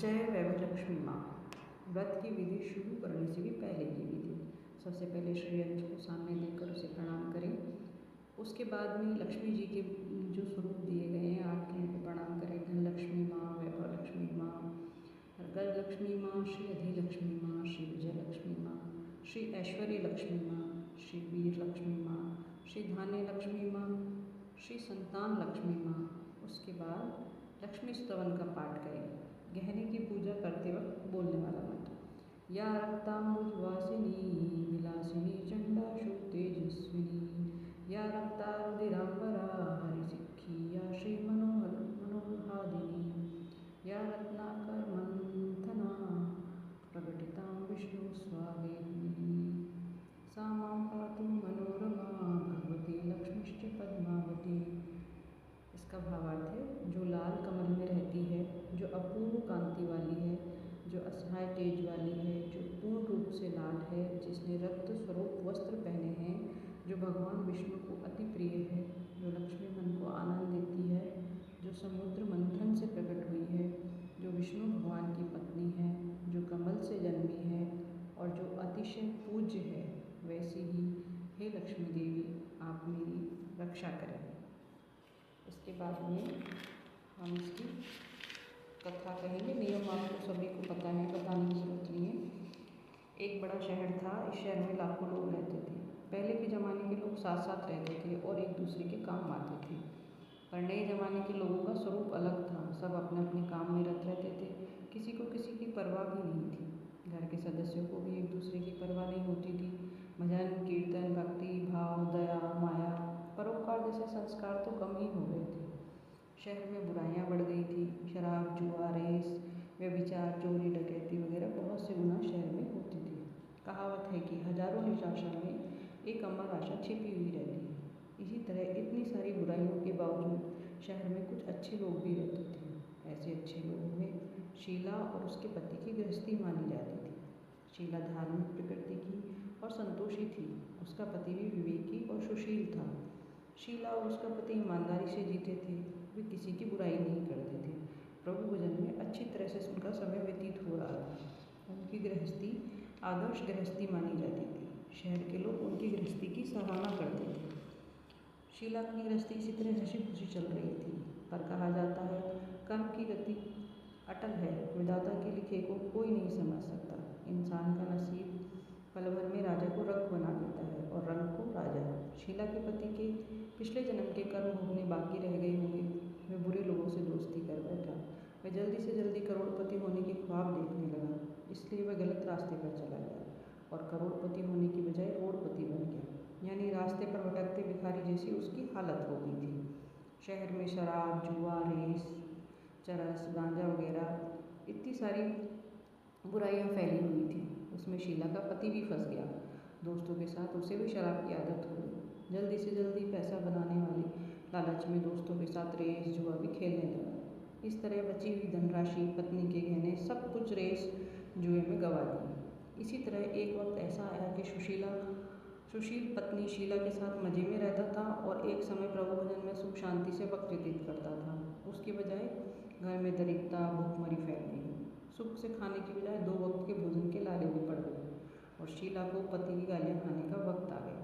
जय वैभवलक्ष्मी माँ। व्रत की विधि शुरू करने से भी पहले की विधि। सबसे पहले श्रीयंत्र को सामने देकर उसे प्रणाम करें। उसके बाद में लक्ष्मी जी के जो स्वरूप दिए गए हैं आपके उनको प्रणाम करें। धन लक्ष्मी माँ, वैभव लक्ष्मी माँ, गज लक्ष्मी माँ, श्री अधिलक्ष्मी माँ, श्री विजय लक्ष्मी माँ, श्री ऐश्वर्य लक्ष्मी माँ, श्री वीर लक्ष्मी माँ, श्री धान्य लक्ष्मी माँ, श्री संतान लक्ष्मी माँ। उसके बाद लक्ष्मी स्तवन का पाठ करें। गहने की पूजा करते वक्त बोलने वाला मंत्र। या रक्तांबुजवासिनी विलासिनी चंडाशु तेजस्विनी, या रक्तारुधिरांबरा हरिसिक्खी, या श्री मनोहादिनी, या रत्नाकर मंथना प्रकटितां विष्णु स्वावेही, सा मां पातु मनोरमा भगवती लक्ष्मीश्च पद्मावती। इसका भावार्थ है, जो लाल कमल में रहती है, जो अपूर्व कांति वाली है, जो असहाय तेज वाली है, जो पूर्ण रूप से लाल है, जिसने रक्त स्वरूप वस्त्र पहने हैं, जो भगवान विष्णु को अति प्रिय है, जो लक्ष्मी मन को आनंद देती है, जो समुद्र मंथन से प्रकट हुई है, जो विष्णु भगवान की पत्नी है, जो कमल से जन्मी है और जो अतिशय पूज्य है, वैसी ही हे लक्ष्मी देवी आप मेरी रक्षा करें। इसके बाद में हम इसकी कथा कहेंगे। नियम आपको सभी को पता है, बताने की जरूरत नहीं है। एक बड़ा शहर था। इस शहर में लाखों लोग रहते थे। पहले के ज़माने के लोग साथ साथ रहते थे और एक दूसरे के काम आते थे। पर नए ज़माने के लोगों का स्वरूप अलग था। सब अपने अपने काम में रत रहते थे। किसी को किसी की परवाह भी नहीं थी। घर के सदस्यों को भी एक दूसरे की परवाह नहीं होती थी। भजन कीर्तन, भक्ति भाव, दया, माया, परोपकार जैसे संस्कार तो कम ही हो गए थे। शहर में बुराइयां बढ़ गई थी। शराब, जुआ, रेस, व्यभिचार, चोरी, डकैती वगैरह बहुत से गुनाह शहर में होती थी। कहावत है कि हजारों निराशा में एक अमर आशा छिपी हुई रहती है। इसी तरह इतनी सारी बुराइयों के बावजूद शहर में कुछ अच्छे लोग भी रहते थे। ऐसे अच्छे लोगों में शीला और उसके पति की गृहस्थी मानी जाती थी। शीला धार्मिक प्रकृति की और संतोषी थी। उसका पति भी विवेकी और सुशील था। शीला और उसका पति ईमानदारी से जीते थे। वे किसी की बुराई नहीं करते थे। प्रभु भजन में अच्छी तरह से उनका समय व्यतीत हो रहा था। उनकी गृहस्थी आदर्श गृहस्थी मानी जाती थी। शहर के लोग उनकी गृहस्थी की सराहना करते थे। शीला की गृहस्थी इसी तरह हंसी खुशी चल रही थी। पर कहा जाता है, कर्म की गति अटल है, विधाता के लिखे को कोई नहीं समझ सकता। इंसान का नसीब पल भर में राजा को रंक बना देता है और रंक को राजा। शीला के पति के पिछले जन्म के कर्म भोगने बाकी रह गए होंगे। वे बुरे लोगों से दोस्ती कर बैठा। वह जल्दी से जल्दी करोड़पति होने के ख्वाब देखने लगा। इसलिए वह गलत रास्ते पर चला गया और करोड़पति होने की बजाय रोड़पति बन गया। यानी रास्ते पर भटकते भिखारी जैसी उसकी हालत हो गई थी। शहर में शराब, जुआ, रेस, चरस, गांजा वगैरह इतनी सारी बुराइयां फैली हुई थी। उसमें शीला का पति भी फंस गया। दोस्तों के साथ उसे भी शराब की आदत हो गई। जल्दी से जल्दी पैसा बनाने वाली लालच में दोस्तों के साथ रेस, जुआ भी खेलने लगा। इस तरह बची हुई धनराशि, पत्नी के गहने, सब कुछ रेस जुए में गंवा दी। इसी तरह एक वक्त ऐसा आया कि सुशील पत्नी शीला के साथ मजे में रहता था और एक समय प्रभु भजन में सुख शांति से वक्त व्यतीत करता था। उसके बजाय घर में दरिद्रता, भूखमरी फैल गई। सुख से खाने की बजाय 2 वक्त के भोजन के लाले भी पड़ गए और शीला को पति की गालियाँ खाने का वक्त आ गया।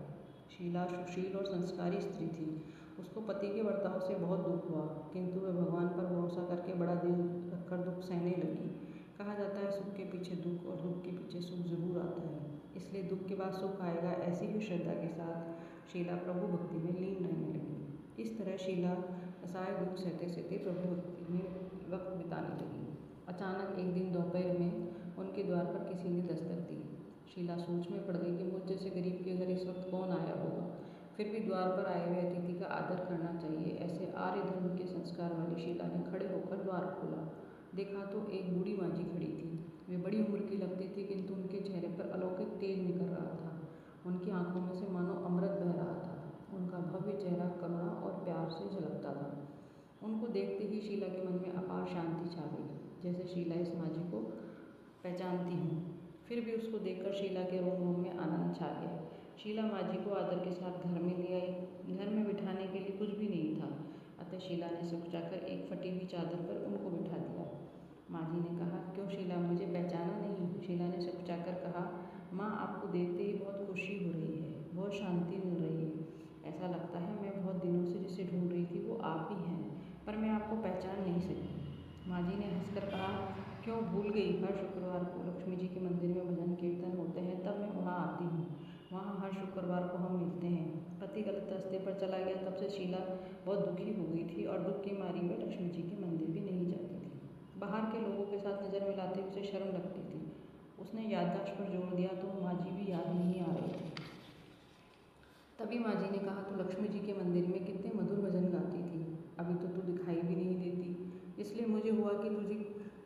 शीला सुशील और संस्कारी स्त्री थी। उसको पति के बर्ताव से बहुत दुख हुआ, किंतु वह भगवान पर भरोसा करके बड़ा दिल रखकर दुख सहने लगी। कहा जाता है, सुख के पीछे दुख और दुख के पीछे सुख जरूर आता है। इसलिए दुख के बाद सुख आएगा, ऐसी ही श्रद्धा के साथ शीला प्रभु भक्ति में लीन रहने लगी। इस तरह शीला असहाय दुख सहते सहते प्रभु भक्ति में वक्त बिताने लगी। अचानक एक दिन दोपहर में उनके द्वार पर किसी ने दस्तक दी। शीला सोच में पड़ गई कि मुझ जैसे गरीब के घर इस वक्त कौन आया होगा। फिर भी द्वार पर आए हुए अतिथि का आदर करना चाहिए, ऐसे आर्य धर्म के संस्कार वाली शीला ने खड़े होकर द्वार खोला। देखा तो एक बूढ़ी मांझी खड़ी थी। वे बड़ी उम्र की लगती थी, किंतु उनके चेहरे पर अलौकिक तेज निकल रहा था। उनकी आंखों में से मानो अमृत बह रहा था। उनका भव्य चेहरा करुणा और प्यार से झलकता था। उनको देखते ही शीला के मन में अपार शांति छा गई, जैसे शीला इस मांझी को पहचानती हूँ। फिर भी उसको देखकर शीला के रोम रोम में आनंद छा गया। शीला मांझी को आदर के साथ घर में ले आई। घर में बिठाने के लिए कुछ भी नहीं था, अतः शीला ने सुख जाकर एक फटी हुई चादर पर उनको बिठा दिया। मांझी ने कहा, कहा, माँ आपको देखते ही बहुत खुशी हो रही है, बहुत शांति मिल रही है। ऐसा लगता है मैं बहुत दिनों से जिसे ढूंढ रही थी वो आप ही हैं, पर मैं आपको पहचान नहीं सकी। माँ जी ने हंसकर कहा, क्यों भूल गई? हर शुक्रवार को लक्ष्मी जी के मंदिर में भजन कीर्तन होते हैं, तब मैं वहाँ आती हूँ। वहाँ हर शुक्रवार को हम मिलते हैं। पति गलत रास्ते पर चला गया, तब से शीला बहुत दुखी हो गई थी और दुख की मारी में लक्ष्मी जी के मंदिर भी नहीं जाती थी। बाहर के लोगों के साथ नज़र मिलाते उसे शर्म लगती थी। उसने याददाश्त पर जोर दिया तो माँ जी भी याद नहीं आ रही थी। तभी माँ जी ने कहा, तू लक्ष्मी जी के मंदिर में कितने मधुर भजन गाती थी, अभी तो तू दिखाई भी नहीं देती। इसलिए मुझे हुआ कि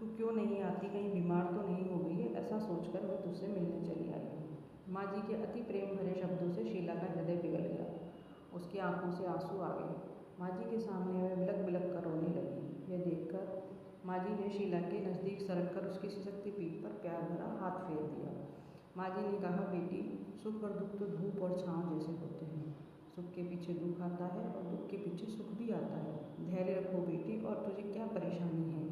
तू क्यों नहीं आती, कहीं बीमार तो नहीं हो गई है। ऐसा सोचकर मैं तुझसे मिलने चली आई हूँ। माँ जी के अति प्रेम भरे शब्दों से शीला का हृदय पिघल गया। उसकी आंखों से आंसू आ गए। माँ जी के सामने वह बिलक बिलक कर रोने लगी। यह देखकर माँ जी ने शीला के नज़दीक सरक कर उसकी सिसकती पीठ पर प्यार भरा हाथ फेर दिया। माँ जी ने कहा, बेटी, सुख और दुख तो धूप और छाँव जैसे होते हैं। सुख के पीछे दुख आता है और दुख के पीछे सुख भी आता है। धैर्य रखो बेटी, और तुझे क्या परेशानी है?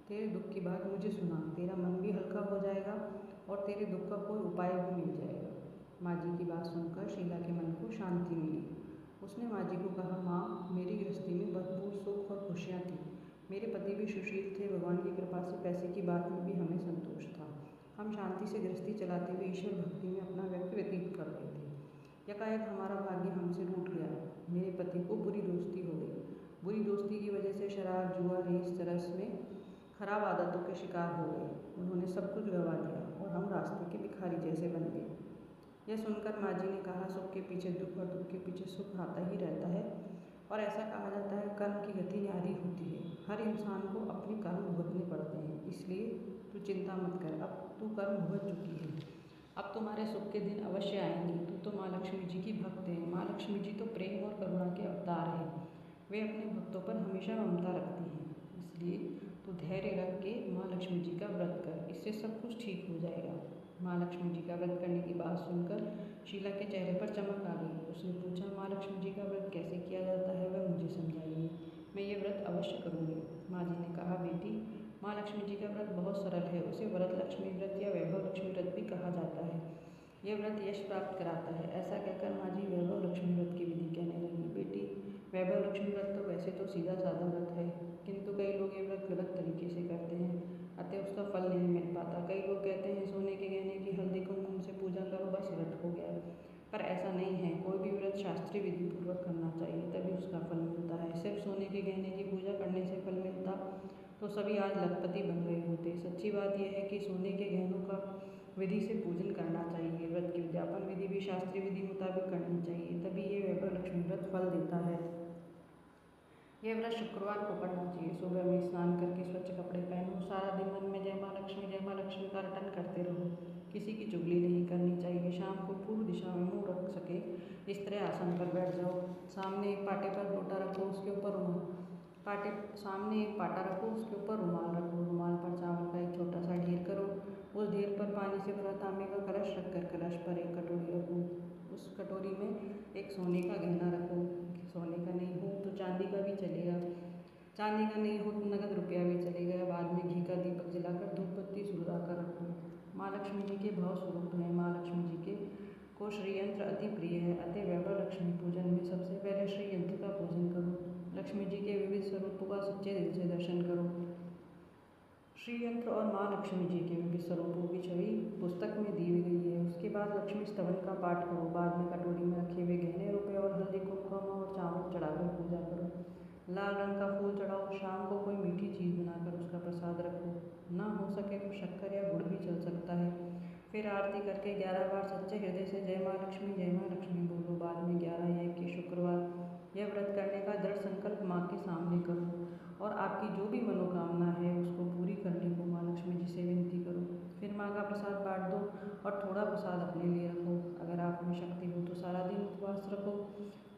तेरे दुख की बात मुझे सुना, तेरा मन भी हल्का हो जाएगा और तेरे दुख का कोई उपाय भी मिल जाएगा। माँ जी की बात सुनकर शीला के मन को शांति मिली। उसने माँ जी को कहा, माँ, मेरी गृहस्थी में भरपूर सुख और खुशियाँ थी। मेरे पति भी सुशील थे। भगवान की कृपा से पैसे की बात में भी हमें संतोष था। हम शांति से गृहस्थी चलाते हुए ईश्वर भक्ति में अपना वक्त व्यतीत कर रहे थे। यकाएक हमारा भाग्य हमसे रूठ गया। मेरे पति को बुरी दोस्ती हो गई। बुरी दोस्ती की वजह से शराब, जुआ, रेस, चरस में खराब आदतों के शिकार हो गए। उन्होंने सब कुछ गंवा दिया और हम रास्ते के भिखारी जैसे बन गए। यह सुनकर माँ जी ने कहा, सुख के पीछे दुख और दुख के पीछे सुख आता ही रहता है, और ऐसा कहा जाता है, कर्म की गति न्यारी होती है। हर इंसान को अपने कर्म भुगतने पड़ते हैं। इसलिए तू चिंता मत कर, अब तू कर्म भुगत चुकी है। अब तुम्हारे सुख के दिन अवश्य आएंगे। तू तो माँ लक्ष्मी जी की भक्त है। माँ लक्ष्मी जी तो प्रेम और करुणा के अवतार हैं। वे अपने भक्तों पर हमेशा ममता रखती हैं। इसलिए तू धैर्य रख के माँ लक्ष्मी जी का व्रत कर, इससे सब कुछ ठीक हो जाएगा। माँ लक्ष्मी जी का व्रत करने की बात सुनकर शीला के चेहरे पर चमक आ गई। उसने पूछा, माँ लक्ष्मी जी का व्रत कैसे किया जाता है, वह मुझे समझाइए। मैं ये व्रत अवश्य करूँगी। माँ जी ने कहा, बेटी, माँ लक्ष्मी जी का व्रत बहुत सरल है। उसे व्रत लक्ष्मी व्रत या वैभव लक्ष्मी व्रत भी कहा जाता है। यह व्रत यश प्राप्त कराता है। ऐसा कहकर माँ जी वैभव लक्ष्मी व्रत की विधि कहने लगी। बेटी, वैभव लक्ष्मी व्रत तो वैसे तो सीधा साधा व्रत है, किंतु कई लोग ये व्रत गलत तरीके से करते हैं, अतः उसका फल नहीं मिल पाता। कई लोग कहते हैं, सोने के गहने की हल्दी कुमकुम से पूजा करो, बस व्रत हो गया। पर ऐसा नहीं है। कोई भी व्रत शास्त्रीय विधि पूर्वक करना चाहिए, तभी उसका फल मिलता है। सिर्फ सोने के गहने की पूजा करने से फल मिलता तो सभी आज लखपति बन गए होते। सच्ची बात यह है कि सोने के गहनों का विधि से पूजन करना चाहिए। व्रत की उद्यापन विधि भी शास्त्रीय विधि मुताबिक करनी चाहिए, तभी ये वैभव लक्ष्मी व्रत फल देता है। यह व्रत शुक्रवार को करना चाहिए। सुबह में स्नान करके स्वच्छ कपड़े पहनो। सारा दिन मन में जय माँ लक्ष्मी का रटन करते रहो। किसी की चुगली नहीं करनी चाहिए। शाम को पूर्व दिशा में मुँह रख सके इस तरह आसन पर बैठ जाओ। सामने एक पाटे पर लोटा रखो, उसके ऊपर सामने एक पाटा रखो, उसके ऊपर रुमाल रखो। रुमाल पर चावल का एक छोटा सा ढेर करो। उस ढेर पर पानी से भरा तांबे का कलश रखकर कलश पर एक कटोरी रखो। उस कटोरी में एक सोने का गहना रखो। सोने का नहीं हो तो चांदी का भी चलेगा। चांदी का नहीं हो तो नगद रुपया भी चलेगा। बाद में घी का दीपक जलाकर धूप बत्ती सुलगा कर रखो। माँ लक्ष्मी जी के भाव स्वरूप हैं। माँ लक्ष्मी जी के को श्रीयंत्र अति प्रिय है, अतः वैभव लक्ष्मी पूजन में सबसे पहले श्रीयंत्र का पूजन करो। लक्ष्मी जी के विविध स्वरूपों का सच्चे दिल से दर्शन करो। श्रीयंत्र और माँ लक्ष्मी जी के विविध स्वरूपों की छवि पुस्तक में दी गई है। उसके बाद लक्ष्मी स्तवन का पाठ करो। बाद में कटोरी में रखे हुए गहने, रुपये और हल्दी कुमकुम और चावल चढ़ाकर पूजा करो। लाल रंग का फूल चढ़ाओ। शाम को कोई मीठी चीज़ बनाकर उसका प्रसाद रखो। ना हो सके तो शक्कर या गुड़ भी चल सकता है। फिर आरती करके 11 बार सच्चे हृदय से जय माँ लक्ष्मी बोलो। बाद में 11 या 21 शुक्रवार यह व्रत करने का दृढ़ संकल्प माँ के सामने करो और आपकी जो भी मनोकामना है उसको पूरी करने को माँ लक्ष्मी जी से विनती करो। फिर माँ का प्रसाद बांट दो और थोड़ा प्रसाद अपने लिए रखो। अगर आप में शक्ति हो तो सारा दिन उपवास रखो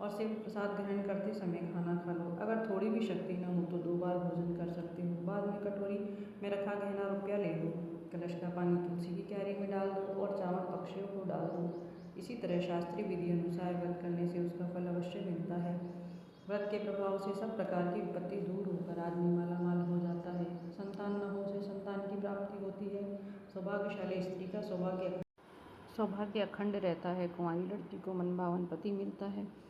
और सिर्फ प्रसाद ग्रहण करते समय खाना खा लो। अगर थोड़ी भी शक्ति न हो तो 2 बार भोजन कर सकते हो। बाद में कटोरी में रखा गहना रुपया ले लो। कलश का पानी तुलसी की क्यारी में डाल दो और चावल पक्षियों को डाल दो। इसी तरह शास्त्रीय विधि अनुसार व्रत करने से उसका फल अवश्य मिलता है। व्रत के प्रभाव से सब प्रकार की विपत्ति दूर होकर आदमी मालामाल हो जाता है। संतान न हो से संतान की प्राप्ति होती है। सौभाग्यशाली स्त्री का सौभाग्य सौभाग्य अखंड रहता है। कुंवारी लड़की को मनभावन पति मिलता है।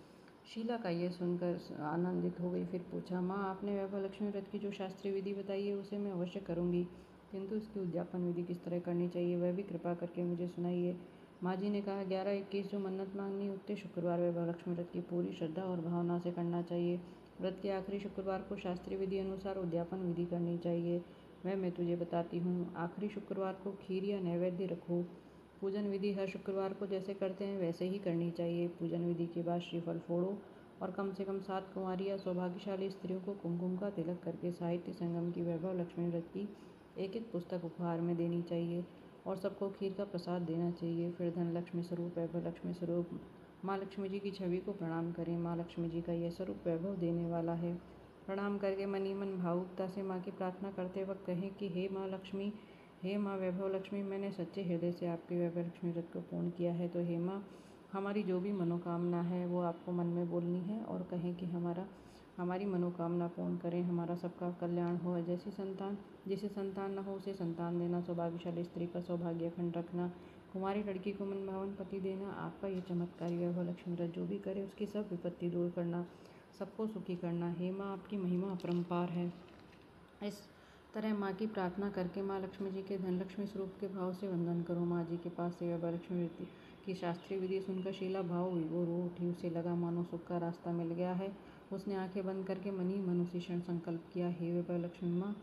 शीला का यह सुनकर आनंदित हो गई। फिर पूछा, माँ, आपने वैभव लक्ष्मी व्रत की जो शास्त्रीय विधि बताई है उसे मैं अवश्य करूँगी, किंतु इसकी उद्यापन विधि किस तरह करनी चाहिए वह भी कृपा करके मुझे सुनाइए। माँ जी ने कहा, 11-21 जो मन्नत मांगनी उतने शुक्रवार वैभव लक्ष्मी व्रत की पूरी श्रद्धा और भावना से करना चाहिए। व्रत के आखिरी शुक्रवार को शास्त्रीय विधि अनुसार उद्यापन विधि करनी चाहिए। वह मैं तुझे बताती हूँ। आखिरी शुक्रवार को खीर या नैवेद्य रखो। पूजन विधि हर शुक्रवार को जैसे करते हैं वैसे ही करनी चाहिए। पूजन विधि के बाद श्रीफल फोड़ो और कम से कम 7 कुंवारी या सौभाग्यशाली स्त्रियों को कुमकुम का तिलक करके साहित्य संगम की वैभव लक्ष्मी व्रत की एक पुस्तक उपहार में देनी चाहिए और सबको खीर का प्रसाद देना चाहिए। फिर धन लक्ष्मी स्वरूप, वैभव लक्ष्मी स्वरूप माँ लक्ष्मी जी की छवि को प्रणाम करें। माँ लक्ष्मी जी का यह स्वरूप वैभव देने वाला है। प्रणाम करके मन ही मन भावुकता से माँ की प्रार्थना करते वक्त कहें कि हे माँ लक्ष्मी, हे माँ वैभव लक्ष्मी, मैंने सच्चे हृदय से आपके वैभव लक्ष्मी व्रत को पूर्ण किया है, तो हे माँ, हमारी जो भी मनोकामना है वो आपको मन में बोलनी है और कहें कि हमारी मनोकामना पूर्ण करें, हमारा सबका कल्याण हो। जिसे संतान न हो उसे संतान देना, सौभाग्यशाली स्त्री का सौभाग्य अखंड रखना, कुंवारी लड़की को मनभावन पति देना, आपका ये चमत्कारी वैभव लक्ष्मी व्रत जो भी करे उसकी सब विपत्ति दूर करना, सबको सुखी करना। हे माँ, आपकी महिमा अपरंपार है। इस तरह माँ की प्रार्थना करके माँ लक्ष्मी जी के धन लक्ष्मी स्वरूप के भाव से वंदन करो। माँ जी के पास से वैभव लक्ष्मी व्रत की शास्त्रीय विधि सुनकर शीला भाव विभोर हो उठी। उसे लगा मानो सुख का रास्ता मिल गया है। उसने आंखें बंद करके मन ही मन उसी क्षण संकल्प किया, हे वैभव लक्ष्मी माँ,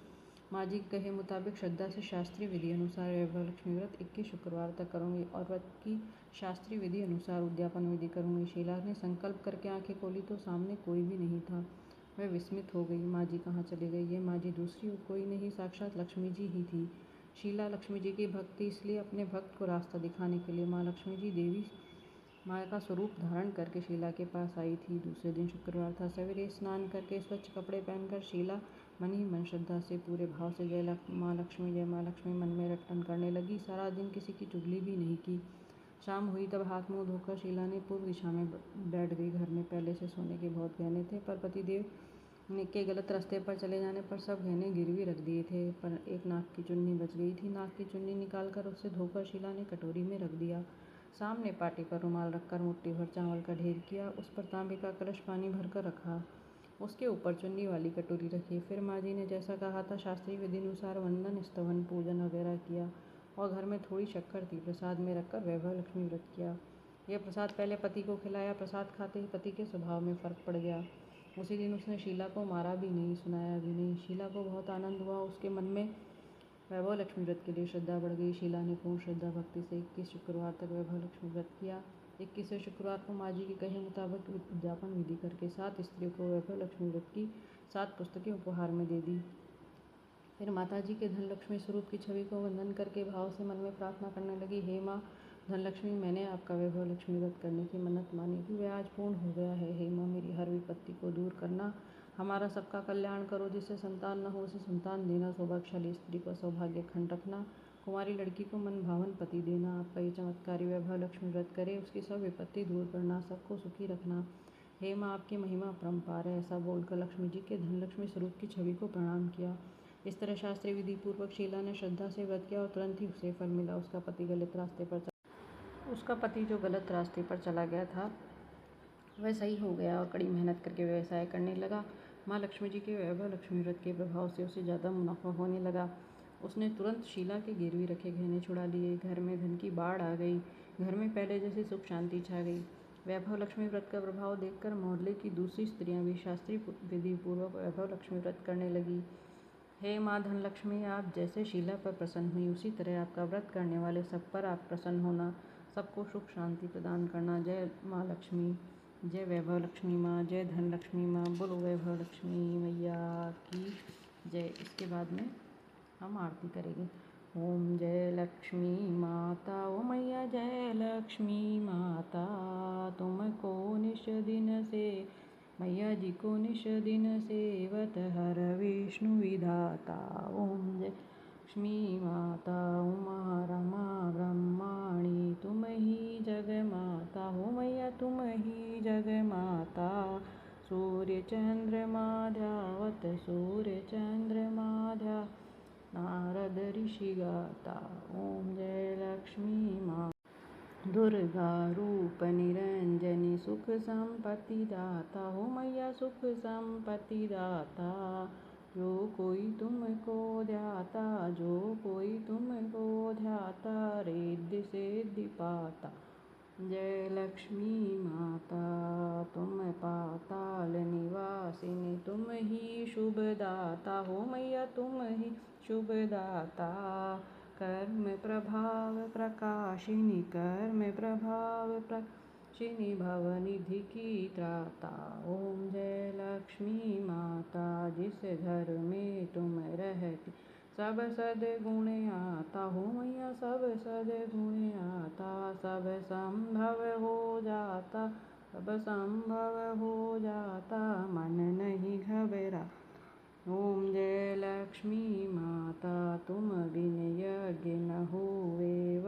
माँ जी के कहे मुताबिक श्रद्धा से शास्त्रीय विधि अनुसार वैभव लक्ष्मी व्रत 21 शुक्रवार तक करूँगी और व्रत की शास्त्रीय विधि अनुसार उद्यापन विधि करूँगी। शीला ने संकल्प करके आंखें खोली तो सामने कोई भी नहीं था। वह विस्मित हो गई। माँ जी कहाँ चली गई? ये माँ जी दूसरी और कोई नहीं, साक्षात लक्ष्मी जी ही थी। शीला लक्ष्मी जी की भक्ति इसलिए अपने भक्त को रास्ता दिखाने के लिए माँ लक्ष्मी जी देवी माँ का स्वरूप धारण करके शीला के पास आई थी। दूसरे दिन शुक्रवार था। सवेरे स्नान करके स्वच्छ कपड़े पहनकर शीला मन ही मन श्रद्धा से पूरे भाव से जय माँ लक्ष्मी मन में रटन करने लगी। सारा दिन किसी की चुगली भी नहीं की। शाम हुई तब हाथ मुँह धोकर शीला ने पूर्व दिशा में बैठ गई। घर में पहले से सोने के बहुत गहने थे, पर पतिदेव के गलत रास्ते पर चले जाने पर सब गहने गिरवी रख दिए थे, पर एक नाक की चुन्नी बच गई थी। नाक की चुन्नी निकालकर उसे धोकर शीला ने कटोरी में रख दिया। सामने पाटी पर रुमाल रखकर मुट्ठी भर चावल का ढेर किया। उस पर तांबे का कलश पानी भरकर रखा। उसके ऊपर चुन्नी वाली कटोरी रखी। फिर माँ जी ने जैसा कहा था शास्त्रीय विधि अनुसार वंदन, स्तवन, पूजन वगैरह किया और घर में थोड़ी शक्कर थी, प्रसाद में रखकर वैभव लक्ष्मी व्रत किया। यह प्रसाद पहले पति को खिलाया। प्रसाद खाते ही पति के स्वभाव में फर्क पड़ गया। उसी दिन उसने शीला को मारा भी नहीं, सुनाया भी नहीं। शीला को बहुत आनंद हुआ। उसके मन में वैभव लक्ष्मी व्रत के लिए श्रद्धा बढ़ गई। शीला ने पूर्ण श्रद्धा भक्ति से 21 शुक्रवार तक वैभव लक्ष्मी व्रत किया। 21वें शुक्रवार को माँ जी के कहे मुताबिक उद्यापन विधि करके 7 स्त्रियों को वैभव लक्ष्मी व्रत की 7 पुस्तकें उपहार में दे दी। फिर माता जी के धन लक्ष्मी स्वरूप की छवि को वंदन करके भाव से मन में प्रार्थना करने लगी, हे माँ धन लक्ष्मी, मैंने आपका वैभव लक्ष्मी व्रत करने की मन्नत मानी थी, वह आज पूर्ण हो गया है। हे माँ, मेरी हर विपत्ति को दूर करना, हमारा सबका कल्याण करो। जिससे संतान न हो उसे संतान देना, सौभाग्यशाली स्त्री को सौभाग्य खंड रखना, कुंवारी लड़की को मन भावन पति देना, आपका ये चमत्कारी वैभव लक्ष्मी व्रत करे, उसकी सब विपत्ति दूर करना, सबको सुखी रखना। हे माँ, आपकी महिमा अपरंपार है। ऐसा बोलकर लक्ष्मी जी के धन लक्ष्मी स्वरूप की छवि को प्रणाम किया। इस तरह शास्त्रीय विधि पूर्वक शीला ने श्रद्धा से व्रत किया और तुरंत ही उसे फल मिला। उसका पति जो गलत रास्ते पर चला गया था वह सही हो गया और कड़ी मेहनत करके व्यवसाय करने लगा। माँ लक्ष्मी जी के वैभव लक्ष्मी व्रत के प्रभाव से उसे ज़्यादा मुनाफा होने लगा। उसने तुरंत शीला के गिरवी रखे गहने छुड़ा लिए। घर में धन की बाढ़ आ गई। घर में पहले जैसी सुख शांति छा गई। वैभव लक्ष्मी व्रत का प्रभाव देखकर मोहल्ले की दूसरी स्त्रियां भी शास्त्रीय विधि पूर्वक वैभव लक्ष्मी व्रत करने लगी। हे माँ धन लक्ष्मी, आप जैसे शीला पर प्रसन्न हुई उसी तरह आपका व्रत करने वाले सब पर आप प्रसन्न होना, सबको सुख शांति प्रदान करना। जय माँ लक्ष्मी, जय वैभव लक्ष्मी माँ, जय धन लक्ष्मी माँ, बोलो वैभव लक्ष्मी मैया की जय। इसके बाद में हम आरती करेंगे। ओम जय लक्ष्मी माता, ओ मैया जय लक्ष्मी माता, तुमको निश दिन से मैया जी को निश दिन सेवत हर विष्णु विधाता। ओम जय लक्ष्मी माता, उमा रमा ब्रह्माणी, तुम ही जग माता हो मैया, तुम ही जग माता। सूर्य चंद्रमा ध्यावत, सूर्य चंद्रमा ध्या, नारद ऋषि गाता। ओम जय लक्ष्मी माँ। दुर्गा रूप निरंजनी सुख संपत्ति दाता हो मैया सुख संपत्ति दाता। जो कोई तुमको ध्याता, जो कोई तुमको ध्याता, रिद्धि सिद्धि पाता। जय लक्ष्मी माता, तुम पाताल निवासिनी, तुम ही शुभदाता हो मैया, तुम ही शुभदाता। कर्म प्रभाव प्रकाशिनी, कर्म प्रभाव प्रकाशिनी, भवनिधि की त्राता। ओम जय लक्ष्मी माता, जिस घर में तुम रहती सब सद्गुण आता हो मैया, सब सद्गुण आता। सब संभव हो जाता, सब संभव हो जाता, मन नहीं घबरा। ओम जय लक्ष्मी माता, तुम बिन यज्ञ न हुए,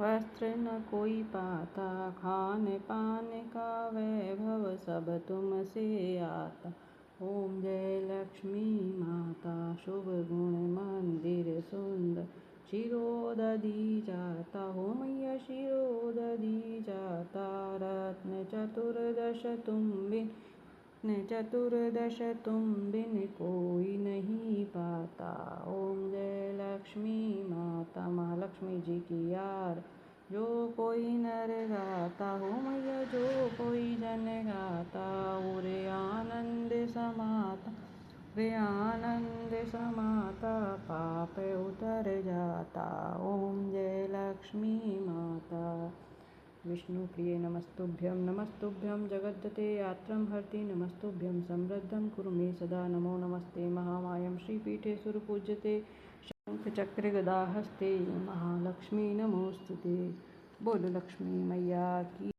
वस्त्र न कोई पाता। खान पान का वैभव सब तुमसे आता। ओम जय लक्ष्मी माता, शुभ गुण मंदिर सुंदर, शिरोदधि जाता हो मैया, शिरोदधि जाता। रत्न चतुर्दश तुम बिन, चतुर्दश तुम बिन कोई नहीं पाता। ओम जय लक्ष्मी माता, महालक्ष्मी जी की यार जो कोई नर गाता हो मैया, जो कोई जन गाता, उरे आनंद समाता, रे आनंद समाता, पाप उतर जाता। ओम जय लक्ष्मी माता। विष्णुप्रिये नमस्तुभ्यं, नमस्तुभ्यं जगद्दते यात्रं हर्ति, नमस्तुभ्यं समृद्धं कुरु मे सदा। नमो नमस्ते महामायं श्रीपीठे सुरपूज्यते, शंखचक्रगदाहस्ते, महालक्ष्मी नमोस्तुते। बोलो लक्ष्मी मैया की।